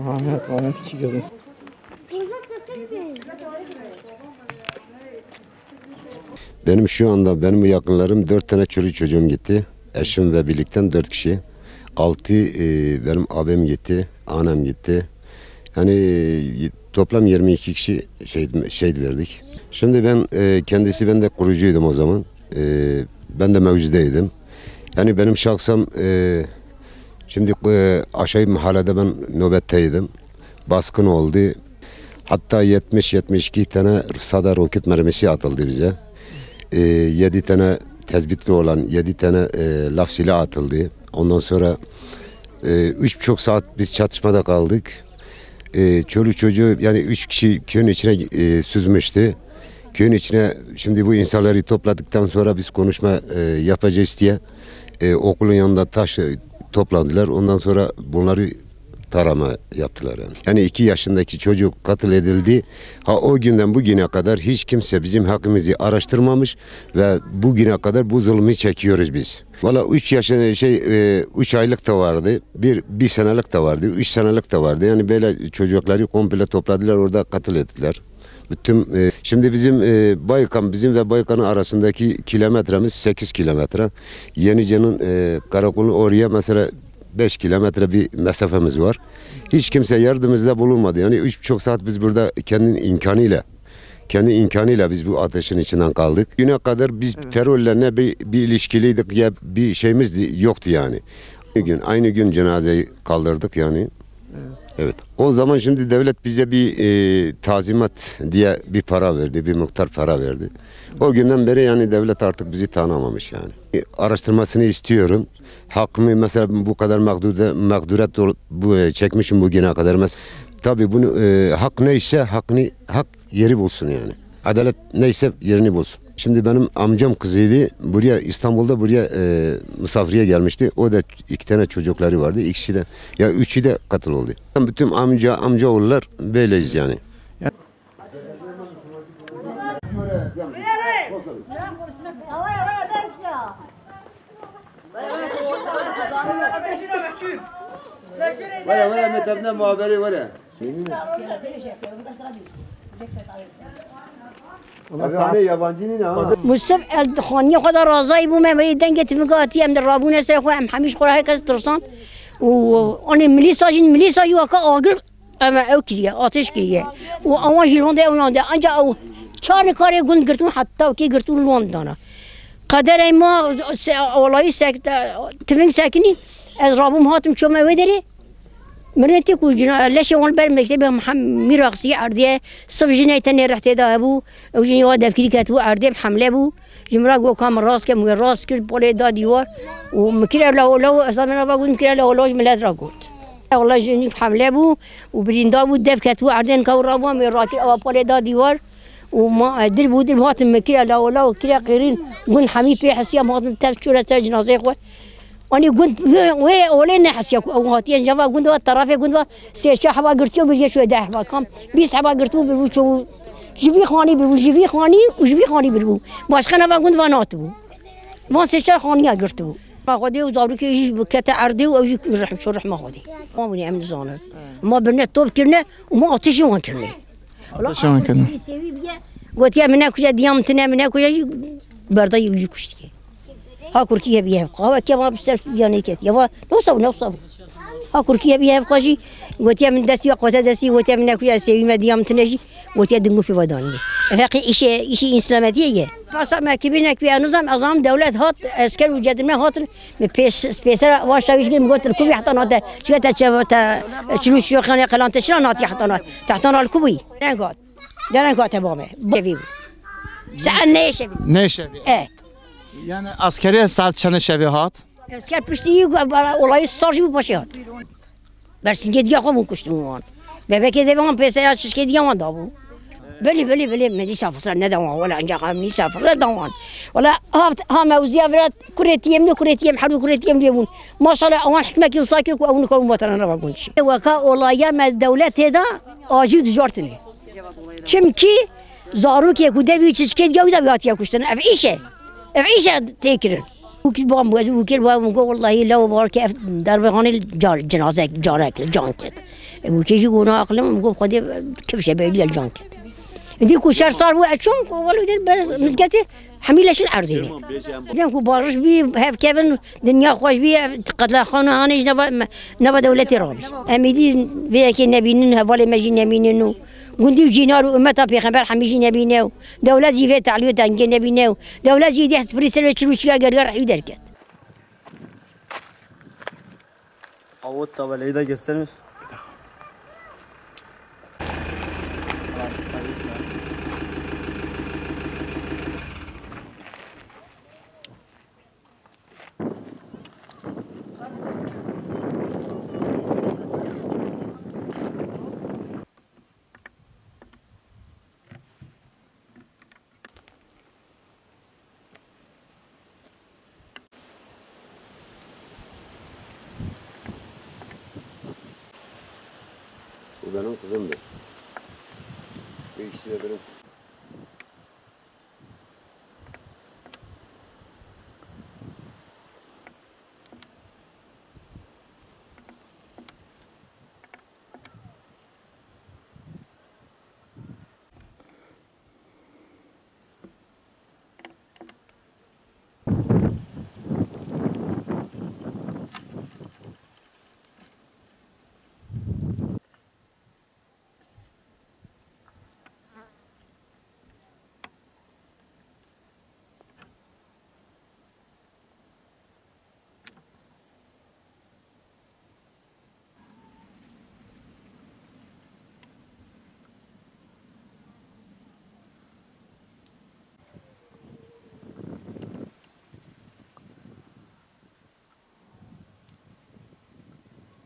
Ahmet iki gözün. Benim şu anda benim yakınlarım 4 tane çoluk çocuğum gitti. Eşim ve birlikten 4 kişi. 6 benim abim gitti, annem gitti. Yani toplam 22 kişi şehit verdik. Şimdi ben de kurucuydum o zaman. Ben de mevcudeydim. Yani benim şahsım şimdi aşağı mahallede ben nöbetteydim. Baskın oldu. Hatta 70-72 tane sada roket mermisi atıldı bize. 7 tane tezbitli olan 7 tane laf silah atıldı. Ondan sonra 3,5 saat biz çatışmada kaldık. Çoluk çocuğu yani 3 kişi köyün içine süzmüştü. Köyün içine şimdi bu insanları topladıktan sonra biz konuşma yapacağız diye okulun yanında taş toplandılar. Ondan sonra bunları tarama yaptılar yani. Yani 2 yaşındaki çocuk katil edildi. O günden bugüne kadar hiç kimse bizim hakkımızı araştırmamış ve bugüne kadar bu zulmü çekiyoruz biz. Valla 3 yaşında 3 aylık da vardı. Bir senelik de vardı. 3 senelik de vardı. Yani böyle çocukları komple topladılar orada katil ettiler. Şimdi bizim bizim ve Baykan'ın arasındaki kilometremiz 8 kilometre. Yenice'nin karakolun oraya mesela 5 kilometre bir mesafemiz var. Hiç kimse yardımımızda bulunmadı. Yani 3,5 saat biz burada kendi imkanıyla biz bu ateşin içinden kaldık. Güne kadar biz terörlerine bir ilişkiliydik ya bir şeyimiz yoktu yani. Aynı gün cenazeyi kaldırdık yani. Evet. O zaman şimdi devlet bize bir tazimat diye bir para verdi, bir miktar para verdi. O günden beri yani devlet artık bizi tanımamış yani. Araştırmasını istiyorum. Hakkımı mesela bu kadar mağduret çekmişim bugüne kadar. Mesela, tabii bunu hak neyse hak yeri bulsun yani. Adalet neyse yerini bulsun. Şimdi benim amcam kızıydı. İstanbul'da buraya misafiriye gelmişti. O da 2 tane çocukları vardı. İkisi de ya 3'ü de katil oldu. Bütün amcaoğullar böyleyiz yani. Vara metebne muhaberi vara. مصطفى الخانية خدا رازاي بو ما بيدن جتمقاتي أم درابون أسر خو أم حميش خورا هيك ترسان وأنا مليسا يوكا آجر أما أو كريه آتش كريه وأوان جلوان ده أوان ده أنجا أو چار كاري گند گرتون حتى وكي گرتون لوان دانا قدر ما والله تفنگ ساكني از رابوم هاتم شو ما ودري مرنتي كوجنا ليش يوم البر مكتبه محمد رقصي عرديه صف جناي تاني رحت ده ابو او جني واد فكري كاتبو عرديه حمله ابو جمرا جو كام راس كم راس كل بولي دا ديوار ومكير لو اصلا انا بقول مكير لو لوج ملات راقوت والله جني حمله ابو وبريندار بو دف كاتبو عردين كور ابو من راكي او بولي دا ديوار وما دل بود هات مكير لو كير قيرين قن حمي في حسيا ما تشوره جنازه اخوه أنا قلت ولين حسيا وهاتين جوا قلت والطرافة قلت سيشة حبا قرتيو بريا شو ده حبا كم 20 حبا قرتو بروشو جبي خاني وجبي خاني برو باش خنا قلت وناتبو ما سيشة خانية قرتو ما خدي وزارو كي يجي بكتا عردي وأجي رح شو رح ما خدي ما بني أمن زانر ما بني طوب كرنا وما أطيش وان كرنا شلون كنا قلت يا منا كوجا ديام تنا منا كوجا برضه يجي كشتي ها كركيه بيها قهوة كيف ما بيصير يعني كده يا نوصل ها كركيه بيها قاجي وتيا من دسي وقوة دسي وتيا من كل سوي ما ديام تنجي وتيا دنقو في وداني هاقي إشي إسلامية بس ما كبرنا كبير نظام دولة هات أسكان وجدنا هات بيسر واش تاويش قلنا قلت الكوبي حطنا هذا شو شنو شو خلنا قلنا تشرا ناتي حطنا تحطنا الكوبي نقعد تبغى بيبي سألنا نيش Yani askeri saat çene şebihat. Asker piştiği olayı sarjı bir başıyat. Bersin gediye kamun kuştum o an. Bebek edevan pesaya çizgi diyaman da bu. Böyle medi safırlar ne devam valla ancak hamni safırlar devam. Valla ha mevziye verat kuretiyem harbi kuretiyem diyebun. Maşallah avan hikmek yıl sakir ku avunu kavun vatanına var bunçi. Vaka olaya med devlet eda acil ticaretini. Çünkü zarukiye ku devi çizgi diyavu da biyatiye kuştun. Ev işe. عيشة تكرر وكل بام بوز وكل بام والله لو بارك درب هاني جنازة جارك جانك Bu kişi gona aklım bu kadar kefşe belli الجان دي كو شهر صار وأشوم والله يدير مسكتي حميلة شل عرديني دم كو بارش بي هاف كيفن دنيا خوش بي قتل خانه هانيش نبا دولتي رابي أميدي بيك نبينن هفالي مجي نبيننو قندي وجينار وأمتا بيخبر حميجي نبينو دولة جيفي تعليو تانجي نبينو دولة جيدي حس بريسل وشروشيا قرقر حيو دركت Avut tabelayı da göstermiş. Bu benim kızımdır. Bu ikisi de benim